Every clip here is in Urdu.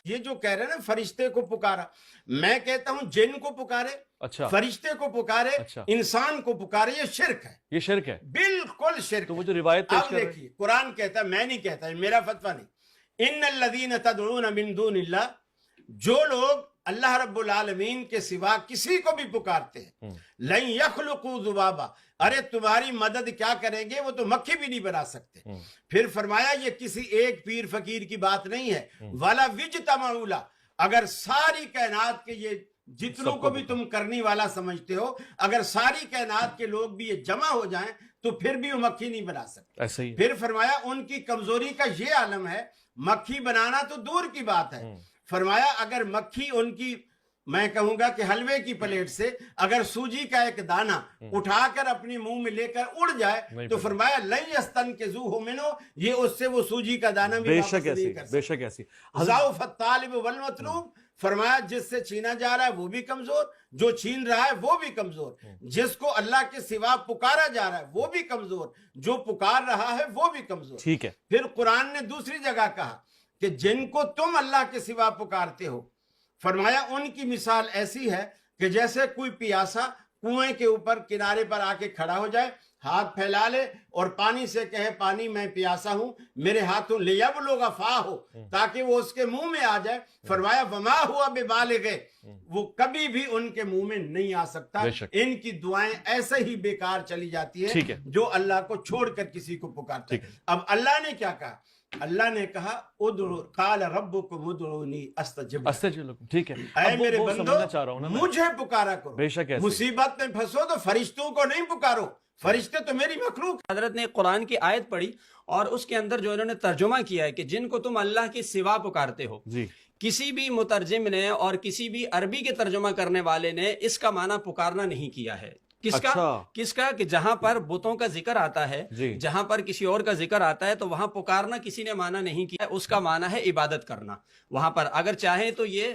یہ جو کہہ رہے ہیں نا فرشتے کو پکارا، میں کہتا ہوں جن کو پکارے، اچھا فرشتے کو پکارے، اچھا انسان کو پکارے، یہ شرک ہے، یہ شرک ہے. بالکل شرک تو وہ ہے۔ جو روایت پیش اب کر رہے ہیں دیکھیے قرآن کہتا ہے، میں نہیں کہتا، میرا فتویٰ نہیں، ان الذین تدعون من دون اللہ، جو لوگ اللہ رب العالمین کے سوا کسی کو بھی پکارتے ہیں، لن یخلقوا ذبابا، ارے تمہاری مدد کیا کریں گے، وہ تو مکھی بھی نہیں بنا سکتے۔ پھر فرمایا یہ کسی ایک پیر فقیر کی بات نہیں ہے، ولا وجتمعوا لہ، اگر ساری کائنات کے یہ جتنوں کو بھی تم کرنی والا سمجھتے ہو، اگر ساری کائنات کے لوگ بھی یہ جمع ہو جائیں تو پھر بھی وہ مکھی نہیں بنا سکتے۔ ایسا ہی ہے. پھر فرمایا ان کی کمزوری کا یہ عالم ہے، مکھی بنانا تو دور کی بات ہے، فرمایا اگر مکھی ان کی، میں کہوں گا کہ حلوے کی پلیٹ سے اگر سوجی کا ایک دانہ اٹھا کر اپنی منہ میں لے کر اڑ جائے تو فرمایا لن یستنقذوہ منہ، یہ اس سے وہ سوجی کا دانہ بھی بے واپس شک نہیں ایسی، کر بے سکتا۔ شک ایسی. ضعف الطالب والمطلوب، فرمایا جس سے چھینا جا رہا ہے وہ بھی کمزور، جو چھین رہا ہے وہ بھی کمزور، جس کو اللہ کے سوا پکارا جا رہا ہے وہ بھی کمزور، جو پکار رہا ہے وہ بھی کمزور۔ ٹھیک ہے. پھر قرآن نے دوسری جگہ کہا کہ جن کو تم اللہ کے سوا پکارتے ہو، فرمایا ان کی مثال ایسی ہے کہ جیسے کوئی پیاسا کنویں کے اوپر کنارے پر آ کے کھڑا ہو جائے، ہاتھ پھیلا لے اور پانی سے کہے پانی میں پیاسا ہوں، میرے ہاتھوں لیبلغ فاہ، تاکہ وہ اس کے منہ میں آ جائے۔ فرمایا وما ہوا ببالغ، وہ کبھی بھی ان کے منہ میں نہیں آ سکتا۔ ان کی دعائیں ایسے ہی بیکار چلی جاتی ہیں جو اللہ کو چھوڑ کر کسی کو پکارتا ہے۔ اب اللہ نے کیا کہا؟ اللہ نے کہا ادعو قال ربکم ادعونی استجب لکم، ٹھیک ہے. اے میرے وہ بندو سمجھنا چاہ رہا ہوں نا، مجھے پکارا کرو، بے شک ایسی. مصیبت میں پھنسو تو فرشتوں کو نہیں پکارو، فرشتے تو میری مخلوق۔ حضرت نے قرآن کی آیت پڑھی اور اس کے اندر جو انہوں نے ترجمہ کیا ہے کہ جن کو تم اللہ کے سوا پکارتے ہو، جی کسی بھی مترجم نے اور کسی بھی عربی کے ترجمہ کرنے والے نے اس کا معنی پکارنا نہیں کیا ہے۔ کس کا کہ جہاں پر بتوں کا ذکر آتا ہے، جہاں پر کسی اور کا ذکر آتا ہے تو وہاں پکارنا کسی نے معنی نہیں کیا، اس کا معنی ہے عبادت کرنا۔ وہاں پر اگر چاہیں تو یہ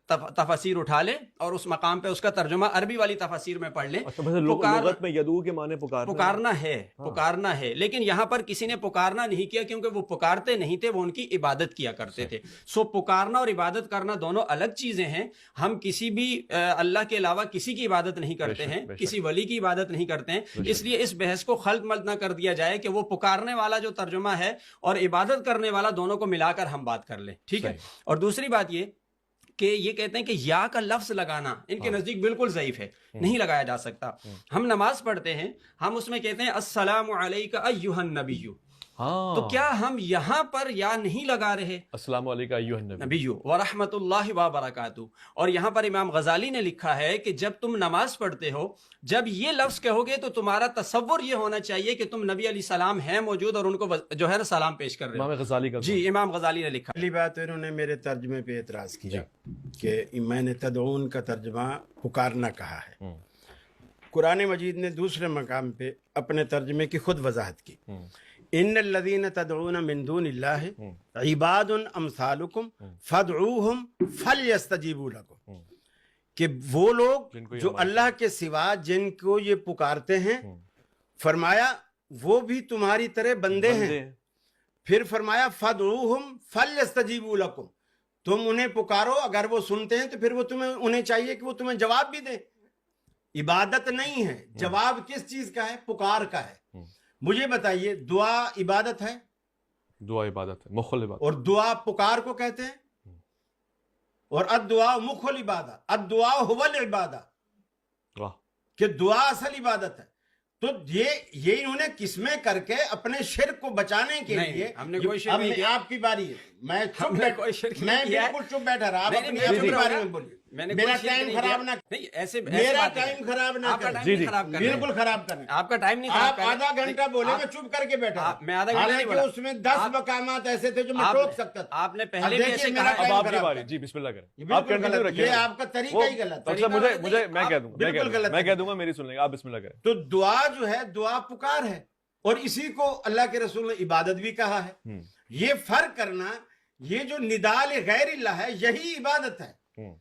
تفاسیر اٹھا لیں اور اس مقام پہ اس کا ترجمہ عربی والی تفاسیر میں پڑھ لیں۔ لغت میں یدعو کے معنی پکارنا ہے، لیکن یہاں پر کسی نے پکارنا نہیں کیا کیونکہ وہ پکارتے نہیں تھے، وہ ان کی عبادت کیا کرتے تھے۔ سو پکارنا اور عبادت کرنا دونوں الگ چیزیں ہیں۔ ہم کسی بھی اللہ کے علاوہ کسی کی عبادت نہیں کرتے ہیں، کسی ولی کی عبادت نہیں کرتے ہیں، اس لیے اس بحث کو خلط ملط نہ کر دیا جائے کہ وہ پکارنے والا جو ترجمہ ہے اور عبادت کرنے والا دونوں کو ملا کر ہم بات کر لیں، ٹھیک ہے۔ اور دوسری بات یہ کہ یہ کہتے ہیں کہ یا کا لفظ لگانا ان کے نزدیک بالکل ضعیف ہے، نہیں لگایا جا سکتا۔ ہم نماز پڑھتے ہیں، ہم اس میں کہتے ہیں السلام علیکہ ایھا النبی، تو کیا ہم یہاں پر یا نہیں لگا رہے السلام علیکم ایھا النبی ورحمۃ اللہ وبرکاتہ؟ اور یہاں پر امام غزالی نے لکھا ہے کہ جب تم نماز پڑھتے ہو، جب یہ لفظ کہو گے تو تمہارا تصور یہ ہونا چاہیے کہ تم نبی علیہ السلام ہیں موجود اور ان کو جو ہے نا سلام پیش کر رہے ہو۔ امام غزالی کا جی امام غزالی نے لکھا۔ پہلی بات انہوں نے میرے ترجمے پہ اعتراض کیا کہ میں نے تدعون کا ترجمہ پکارنا کہا ہے۔ قرآن مجید نے دوسرے مقام پہ اپنے ترجمے کی خود وضاحت کی، ان الذین تدعون من دون اللہ عباد امثالکم فادعوہم فلیستجیبوا لکم، کہ وہ لوگ جو اللہ کے سوا جن کو یہ پکارتے ہیں، فرمایا وہ بھی تمہاری طرح بندے ہیں۔ پھر فرمایا فادعوہم فلیستجیبوا لکم، تم انہیں پکارو، اگر وہ سنتے ہیں تو پھر وہ انہیں چاہیے کہ وہ تمہیں جواب بھی دیں۔ عبادت نہیں ہے، جواب کس چیز کا ہے؟ پکار کا ہے۔ مجھے بتائیے دعا عبادت ہے؟ دعا عبادت ہے، مخ العبادت، اور دعا پکار کو کہتے ہیں، اور الدعاء مخ العبادہ، الدعاء هو العبادہ، کہ دعا اصل عبادت ہے۔ تو یہ انہوں نے قسمیں کر کے اپنے شرک کو بچانے کے لیے، ہم نے کوئی شرک نہیں کیا، آپ کی باری ہے، میں بالکل چپ بیٹھا رہا، آپ اپنی باری میں بولیے، میرا ٹائم خراب نہ، میرا ٹائم خراب نہ کریں، بالکل خراب کریں، آپ کا ٹائم نہیں، آپ آدھا گھنٹہ بولے، میں چپ کر کے بیٹھا، میں آدھا گھنٹہ نہیں بولا، اس میں 10 مقامات ایسے تھے جو میں روک سکتا تھا۔ آپ نے پہلے بھی ایسے کہا، اب آپ کی باری، جی بسم اللہ کریں، آپ کنٹینیو رکھیں، یہ آپ کا طریقہ ہی غلط ہے۔ اچھا مجھے میں کہہ دوں گا میری سن لیں گے، آپ بسم اللہ کریں۔ تو دعا جو ہے دعا پکار ہے، اور اسی کو اللہ کے رسول نے عبادت بھی کہا ہے۔ یہ فرق کرنا، یہ جو نداء غیر اللہ ہے یہی عبادت ہے،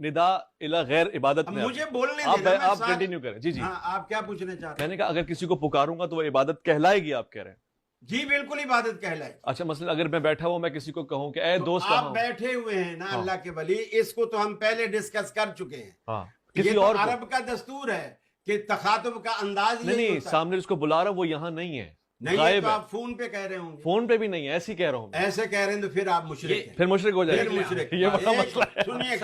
ندا الا غیر عبادت میں مجھے بولنے آپ دینا، میں آپ ساتھ- کنٹینیو کریں جی جی ہاں آپ کیا پوچھنا چاہتے میں نے کہا اگر کسی کو پکاروں گا تو وہ عبادت کہلائے گی آپ کہہ رہے ہیں ہیں؟ جی بالکل عبادت کہلائے۔ اچھا مثلا اگر میں بیٹھا ہوا میں کسی کو کہوں کہ اے دوست آپ کہاں بیٹھے ہوئے ہیں نا اللہ کے ولی، اس کو تو ہم پہلے ڈسکس کر چکے ہیں۔ ہاں یہ کسی تو اور کو عرب کا دستور ہے کہ تخاطب کا انداز نہیں یہی نہیں ہوتا ہے۔ سامنے جس کو بلا رہا ہوں وہ یہاں نہیں ہے نہیں ہے غائب تو ہے آپ فون پہ کہہ رہے ہوں گے، فون پہ بھی نہیں ہے ایسے ہی کہہ رہا ہوں میں ایسے کہہ رہے ہیں تو پھر آپ مشرک ہیں، پھر مشرک ہو جائے پھر گا مشرک۔ یہ بڑا ایک- مسئلہ ہے سنیے